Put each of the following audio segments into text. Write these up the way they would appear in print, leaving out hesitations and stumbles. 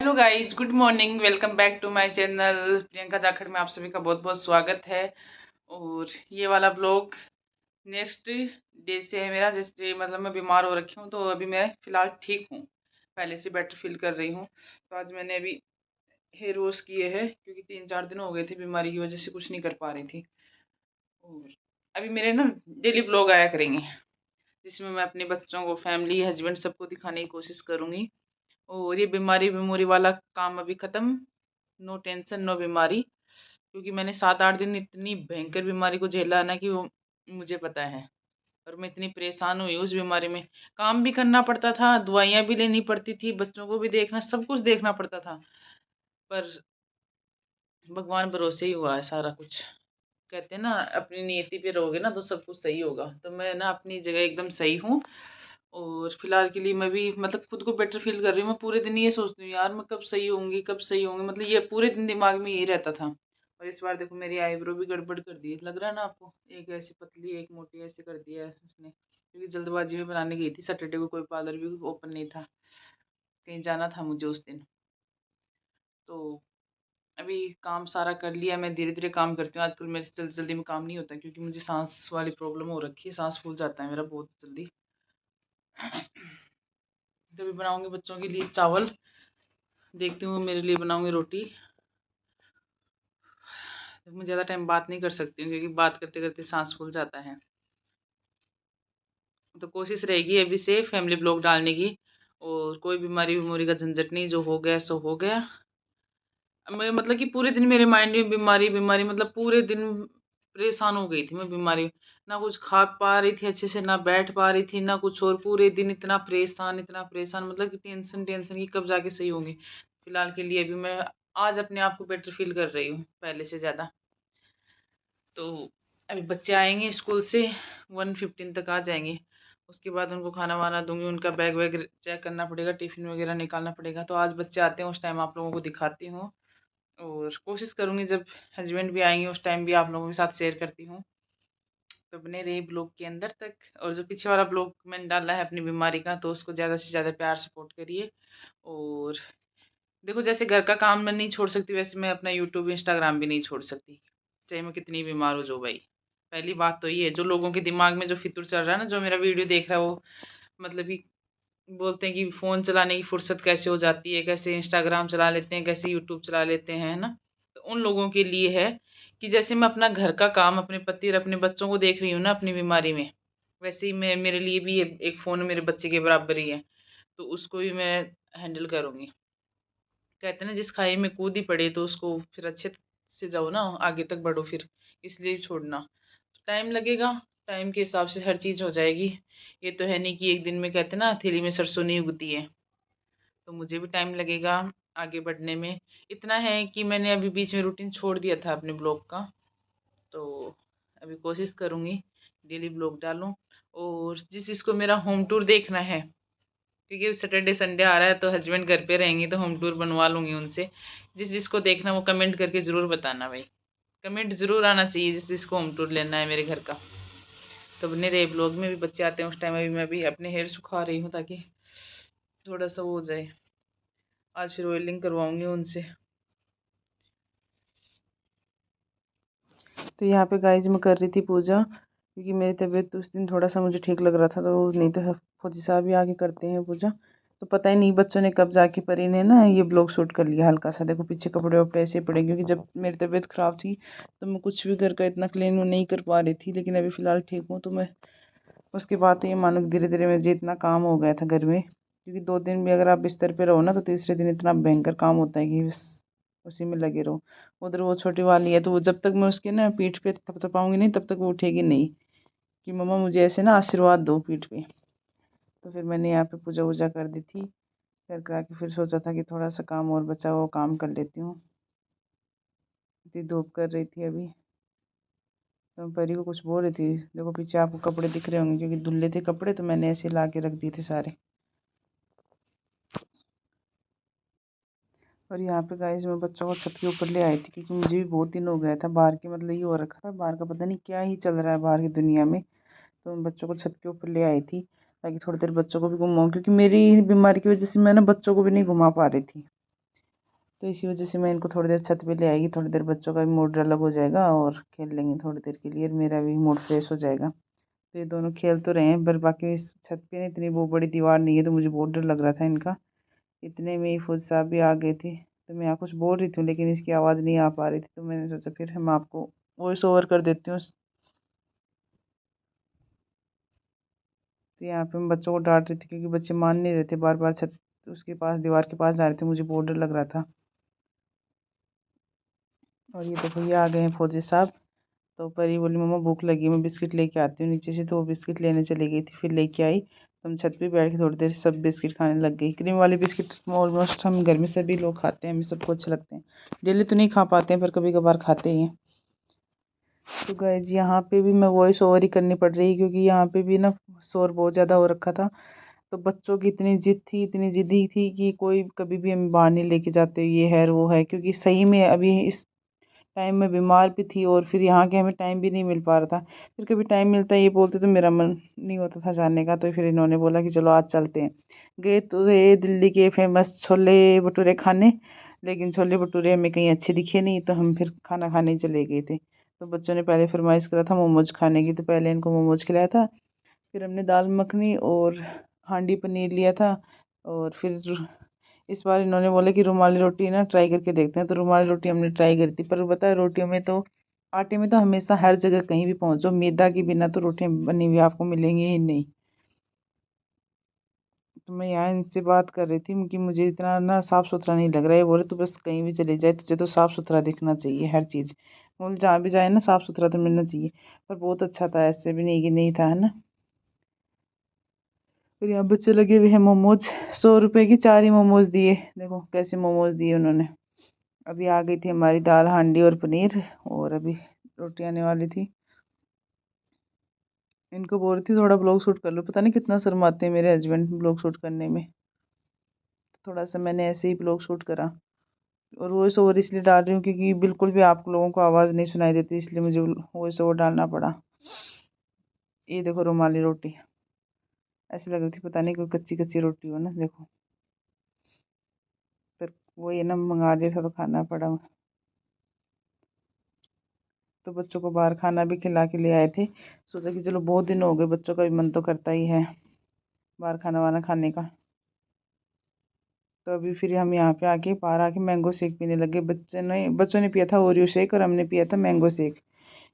Hello guys, good morning. Welcome back to my channel Priyanka Jakhar में आप सभी का बहुत बहुत स्वागत है। और ये वाला ब्लॉग नेक्स्ट डे से है मेरा। जैसे मतलब मैं बीमार हो रखी हूँ, तो अभी मैं फ़िलहाल ठीक हूँ, पहले से बेटर फील कर रही हूँ। तो आज मैंने अभी हेयर वॉश किए हैं, क्योंकि 3-4 दिन हो गए थे बीमारी की वजह से कुछ नहीं कर पा रही थी। और अभी मेरे ना डेली ब्लॉग आया करेंगे, जिसमें मैं अपने बच्चों को, फैमिली, हस्बैंड सबको दिखाने की कोशिश करूँगी। और ये बीमारी वाला काम अभी ख़त्म। नो टेंशन, नो बीमारी। क्योंकि मैंने 7-8 दिन इतनी भयंकर बीमारी को झेला ना, कि वो मुझे पता है। और मैं इतनी परेशान हुई उस बीमारी में। काम भी करना पड़ता था, दवाइयाँ भी लेनी पड़ती थी, बच्चों को भी देखना, सब कुछ देखना पड़ता था। पर भगवान भरोसे ही हुआ है सारा कुछ। कहते हैं ना, अपनी नियति पे रहोगे ना तो सब कुछ सही होगा। तो मैं ना अपनी जगह एकदम सही हूँ। और फिलहाल के लिए मैं भी मतलब खुद को बेटर फील कर रही हूँ। मैं पूरे दिन ये सोचती हूँ, यार मैं कब सही होंगी, कब सही होंगी, मतलब ये पूरे दिन दिमाग में यही रहता था। और इस बार देखो, मेरी आईब्रो भी गड़बड़ कर दी, लग रहा है ना आपको? एक ऐसी पतली, एक मोटी, ऐसे कर दिया है उसने, क्योंकि जल्दबाजी में बनाने गई थी। सैटरडे को कोई पार्लर भी ओपन नहीं था, कहीं जाना था मुझे उस दिन। तो अभी काम सारा कर लिया। मैं धीरे धीरे काम करती हूँ। आजकल मेरे से जल्दी जल्दी में काम नहीं होता, क्योंकि मुझे सांस वाली प्रॉब्लम हो रखी है। सांस फूल जाता है मेरा बहुत जल्दी। तभी बनाऊंगी बच्चों के लिए चावल, देखती हूँ मेरे लिए बनाऊंगी रोटी। मैं ज़्यादा टाइम बात नहीं कर सकती हूँ, क्योंकि बात करते करते सांस फूल जाता है। तो कोशिश रहेगी अभी से फैमिली ब्लॉग डालने की। और कोई बीमारी का झंझट नहीं, जो हो गया सो हो गया। मैं मतलब कि पूरे दिन मेरे माइंड में बीमारी बीमारी, मतलब पूरे दिन परेशान हो गई थी मैं बीमारी। ना कुछ खा पा रही थी अच्छे से, ना बैठ पा रही थी, ना कुछ। और पूरे दिन इतना परेशान, इतना परेशान, मतलब कि टेंशन टेंशन की कब जाके सही होंगी। फिलहाल के लिए अभी मैं आज अपने आप को बेटर फील कर रही हूँ पहले से ज़्यादा। तो अभी बच्चे आएंगे स्कूल से, 1:15 तक आ जाएंगे। उसके बाद उनको खाना वाना दूंगी, उनका बैग वैग चेक करना पड़ेगा, टिफ़िन वगैरह निकालना पड़ेगा। तो आज बच्चे आते हैं, उस टाइम आप लोगों को दिखाती हूँ। और कोशिश करूँगी जब हस्बैंड भी आएंगे उस टाइम भी आप लोगों के साथ शेयर करती हूँ। तो बने रहिए ब्लॉग के अंदर तक। और जो पीछे वाला ब्लॉग मैंने डाला है अपनी बीमारी का, तो उसको ज़्यादा से ज़्यादा प्यार सपोर्ट करिए। और देखो, जैसे घर का काम मैं नहीं छोड़ सकती, वैसे मैं अपना यूट्यूब, इंस्टाग्राम भी नहीं छोड़ सकती, चाहे मैं कितनी बीमार हो जाऊँ भाई। पहली बात तो ये है, जो लोगों के दिमाग में जो फितूर चल रहा है ना, जो मेरा वीडियो देख रहा है वो मतलब कि बोलते हैं कि फ़ोन चलाने की फुर्सत कैसे हो जाती है, कैसे इंस्टाग्राम चला लेते हैं, कैसे यूट्यूब चला लेते हैं, है ना? तो उन लोगों के लिए है कि जैसे मैं अपना घर का काम, अपने पति और अपने बच्चों को देख रही हूँ ना अपनी बीमारी में, वैसे ही मैं, मेरे लिए भी ये एक फ़ोन मेरे बच्चे के बराबर ही है। तो उसको भी मैं हैंडल करूँगी। कहते हैं ना, जिस खाई में कूद ही पड़े तो उसको फिर अच्छे से जाओ ना, आगे तक बढ़ो फिर, इसलिए छोड़ना। टाइम लगेगा, टाइम के हिसाब से हर चीज़ हो जाएगी। ये तो है नहीं कि एक दिन में, कहते हैं ना, हथेली में सरसों नहीं उगती है। तो मुझे भी टाइम लगेगा आगे बढ़ने में। इतना है कि मैंने अभी बीच में रूटीन छोड़ दिया था अपने ब्लॉग का। तो अभी कोशिश करूँगी डेली ब्लॉग डालूँ। और जिस जिसको मेरा होम टूर देखना है, क्योंकि सैटरडे संडे आ रहा है, तो हस्बैंड घर पे रहेंगे तो होम टूर बनवा लूँगी उनसे। जिस जिसको देखना वो कमेंट करके ज़रूर बताना भाई। कमेंट ज़रूर आना चाहिए जिस जिसको होम टूर लेना है मेरे घर का। तो बने रहे ब्लॉग में। भी बच्चे आते हैं उस टाइम, अभी मैं भी अपने हेयर सुखा रही हूँ ताकि थोड़ा सा वो हो जाए। आज फिर ऑयलिंग करवाऊँगी उनसे। तो यहाँ पे गाइज मैं कर रही थी पूजा, क्योंकि मेरी तबीयत तो उस दिन थोड़ा सा मुझे ठीक लग रहा था। तो नहीं तो फौजी साहब भी आके करते हैं पूजा। तो पता ही नहीं बच्चों ने कब जाके परी ने ना ये ब्लॉग शूट कर लिया हल्का सा। देखो पीछे कपड़े वपड़े ऐसे पड़े, क्योंकि जब मेरी तबीयत ख़राब थी तो मैं कुछ भी घर का इतना क्लीन नहीं कर पा रही थी। लेकिन अभी फ़िलहाल ठीक हूँ। तो मैं उसके बाद तो ये मानो कि धीरे धीरे मुझे इतना काम हो गया था घर में, क्योंकि 2 दिन भी अगर आप बिस्तर पे रहो ना, तो तीसरे दिन इतना भयंकर काम होता है कि बस उसी में लगे रहो। उधर वो छोटी वाली है, तो वो जब तक मैं उसके ना पीठ पे थपथपाऊँगी नहीं, तब तक वो उठेगी नहीं कि मम्मा मुझे ऐसे ना आशीर्वाद दो पीठ पे। तो फिर मैंने यहाँ पे पूजा वूजा कर दी थी। कर करा के फिर सोचा था कि थोड़ा सा काम और बचा वो काम कर लेती हूँ। इतनी धूप कर रही थी अभी, तो मैं परी को कुछ बोल रही थी। देखो पीछे आपको कपड़े दिख रहे होंगे, क्योंकि धुले थे कपड़े, तो मैंने ऐसे ला के रख दिए थे सारे। और यहाँ पे गाइस मैं बच्चों को छत के ऊपर ले आई थी, क्योंकि मुझे भी बहुत दिन हो गया था बाहर के, मतलब ये हो रखा था बाहर का, पता नहीं क्या ही चल रहा है बाहर की दुनिया में। तो मैं बच्चों को छत के ऊपर ले आई थी, ताकि थोड़ी देर बच्चों को भी घुमाऊँ, क्योंकि मेरी बीमारी की वजह से मैं ना बच्चों को भी नहीं घुमा पा रही थी। तो इसी वजह से मैं इनको थोड़ी देर छत पे ले आएगी, थोड़ी देर बच्चों का भी मूड अलग हो जाएगा और खेल लेंगे थोड़ी देर के लिए, मेरा भी मूड फ्रेश हो जाएगा। तो ये दोनों खेल तो रहे हैं, पर बाकी इस छत पे ना इतनी वो बड़ी दीवार नहीं है, तो मुझे बहुत डर लग रहा था इनका। इतने में ही फौज साहब भी आ गए थे, तो मैं यहाँ कुछ बोल रही थी लेकिन इसकी आवाज़ नहीं आ पा रही थी, तो मैंने सोचा फिर हम आपको वॉइस ओवर कर देती हूँ। तो यहाँ पे मैं बच्चों को डांट रही थी क्योंकि बच्चे मान नहीं रहे थे, बार बार छत उसके पास दीवार के पास जा रहे थे, मुझे बहुत डर लग रहा था। और ये देखो ये आ गए हैं फौजी साहब। तो परी बोली मम्मा भूख लगी है, मैं बिस्किट लेके आती हूँ नीचे से, तो वो बिस्किट लेने चली गई थी, फिर लेके आई। तो हम छत पे बैठ के थोड़ी देर सब बिस्किट खाने लग गई। क्रीम वाले बिस्किट ऑलमोस्ट हम घर में सभी लोग खाते हैं, हमें सबको अच्छे लगते हैं। डेली तो नहीं खा पाते हैं पर कभी कभार खाते ही हैं। तो गाइस यहाँ पे भी मैं वॉइस ओवर ही करनी पड़ रही है क्योंकि यहाँ पे भी ना शोर बहुत ज़्यादा हो रखा था। तो बच्चों की इतनी जिद थी, इतनी जिद्दी थी कि कोई कभी भी हम बाहर नहीं लेके जाते, ये है वो है, क्योंकि सही में अभी इस टाइम में बीमार भी थी और फिर यहाँ के हमें टाइम भी नहीं मिल पा रहा था। फिर कभी टाइम मिलता ये बोलते तो मेरा मन नहीं होता था जाने का, तो फिर इन्होंने बोला कि चलो आज चलते हैं। गए तो ये दिल्ली के फेमस छोले भटूरे खाने, लेकिन छोले भटूरे हमें कहीं अच्छे दिखे नहीं, तो हम फिर खाना खाने ही चले गए थे। तो बच्चों ने पहले फरमाइश करा था मोमोज खाने की, तो पहले इनको मोमोज खिलाया था, फिर हमने दाल मखनी और हांडी पनीर लिया था। और फिर इस बार इन्होंने बोला कि रुमाली रोटी ना ट्राई करके देखते हैं, तो रुमाली रोटी हमने ट्राई करी थी, पर पता है रोटियों में तो आटे में तो हमेशा हर जगह कहीं भी पहुंचो मैदा के बिना तो रोटियां बनी हुई आपको मिलेंगी ही नहीं। तो मैं यहाँ इनसे बात कर रही थी कि मुझे इतना ना साफ़ सुथरा नहीं लग रहा है। बोले तो बस कहीं भी चले जाए तुझे तो साफ़ सुथरा दिखना चाहिए हर चीज़। बोले जहाँ भी जाए ना साफ़ सुथरा तो मिलना चाहिए। पर बहुत अच्छा था, ऐसे भी नहीं कि नहीं था, है ना। फिर यहाँ बच्चे लगे हुए हैं मोमोज, 100 रुपए की 4 ही मोमोज दिए, देखो कैसे मोमोज दिए उन्होंने। अभी आ गई थी हमारी दाल हांडी और पनीर, और अभी रोटी आने वाली थी। इनको बोल रही थी थोड़ा ब्लॉग शूट कर लो, पता नहीं कितना शर्माते हैं मेरे हस्बैंड ब्लॉग शूट करने में। तो थोड़ा सा मैंने ऐसे ही ब्लॉग शूट करा। और वॉइस ओवर इसलिए डाल रही हूँ क्योंकि बिल्कुल भी आप लोगों को आवाज़ नहीं सुनाई देती, इसलिए मुझे वॉइस ओवर डालना पड़ा। ये देखो रुमाली रोटी, ऐसी लग रही थी पता नहीं कोई कच्ची कच्ची रोटी हो ना, देखो। फिर वो ये ना मंगा लिया था तो खाना पड़ा। तो बच्चों को बाहर खाना भी खिला के ले आए थे, सोचा कि चलो बहुत दिन हो गए, बच्चों का भी मन तो करता ही है बाहर खाना वाना खाने का। तो अभी फिर हम यहाँ पे आके बाहर आके मैंगो शेक पीने लगे। बच्चों ने पिया था ओरियो शेक और हमने पिया था मैंगो शेक,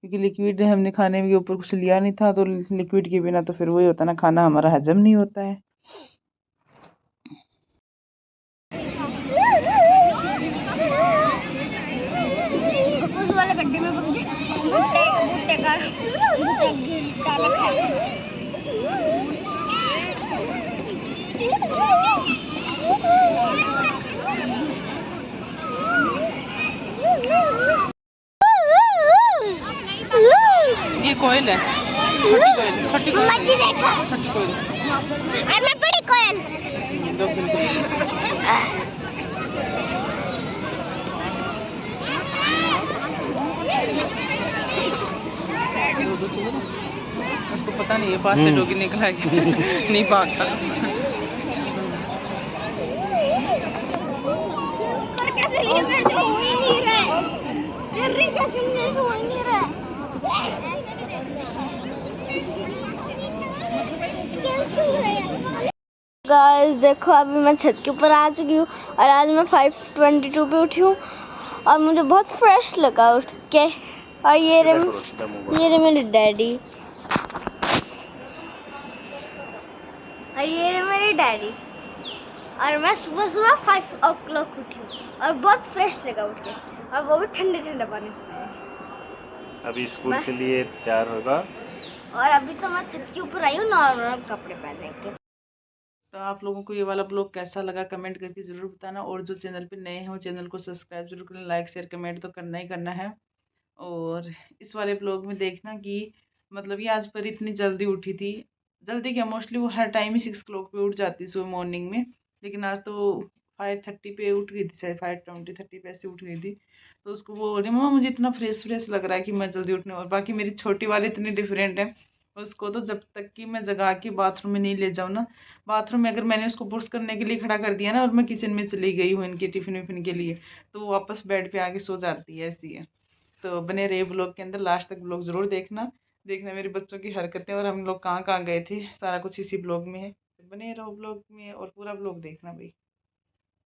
क्योंकि लिक्विड हमने खाने के ऊपर कुछ लिया नहीं था, तो लिक्विड के बिना तो फिर वही होता ना, खाना हमारा हजम नहीं होता है। उस वाले गड्ढे में भुट्टे भुट्टे का भुट्टे डाला खाए। ये कोयल है, छोटी कोयल, छोटी कोयल, छोटी कोयल, और मैं बड़ी कोयल। दो उसको पता नहीं है पास से डोगी निकला है नहीं भागता। गाइस देखो अभी मैं छत के ऊपर आ चुकी हूँ और आज मैं 5:22 पे उठी हूँ और मुझे बहुत फ्रेश लगा उठ के। और ये रहे मेरे डैडी, और ये रहे मेरे डैडी। और मैं सुबह सुबह 5 o'clock उठी हूँ और बहुत फ्रेश लगा उठ के, और वो भी ठंडे ठंडे पानी से। अभी स्कूल के लिए तैयार होगा। और अभी तो मैं छत के ऊपर आई हूँ नॉर्मल कपड़े पहने के। तो आप लोगों को ये वाला ब्लॉग कैसा लगा कमेंट करके ज़रूर बताना, और जो चैनल पे नए हैं वो चैनल को सब्सक्राइब जरूर करें, लाइक शेयर कमेंट तो करना ही करना है। और इस वाले ब्लॉग में देखना कि मतलब ये आज पर इतनी जल्दी उठी थी, जल्दी क्या मोस्टली वो हर टाइम ही 6 o'clock पे उठ जाती सुबह मॉर्निंग में, लेकिन आज तो 5:30 पे उठ गई थी, शायद 5:20 पे ऐसे उठ गई थी। तो उसको वो बोल रही मम्मा मुझे इतना फ्रेश फ्रेश लग रहा है कि मैं जल्दी उठने, और बाकी मेरी छोटी वाली इतनी डिफरेंट है, उसको तो जब तक कि मैं जगा के बाथरूम में नहीं ले जाऊँ ना, बाथरूम में अगर मैंने उसको ब्रश करने के लिए खड़ा कर दिया ना और मैं किचन में चली गई हूँ इनके टिफ़िन विफ़िन के लिए, तो वो वापस बेड पे आके सो जाती है, ऐसी है। तो बने रहिए ब्लॉग के अंदर, लास्ट तक ब्लॉग ज़रूर देखना। देखना मेरे बच्चों की हरकतें और हम लोग कहाँ-कहाँ गए थे, सारा कुछ इसी ब्लॉग में है। तो बने रहो ब्लॉग में और पूरा ब्लॉग देखना भाई।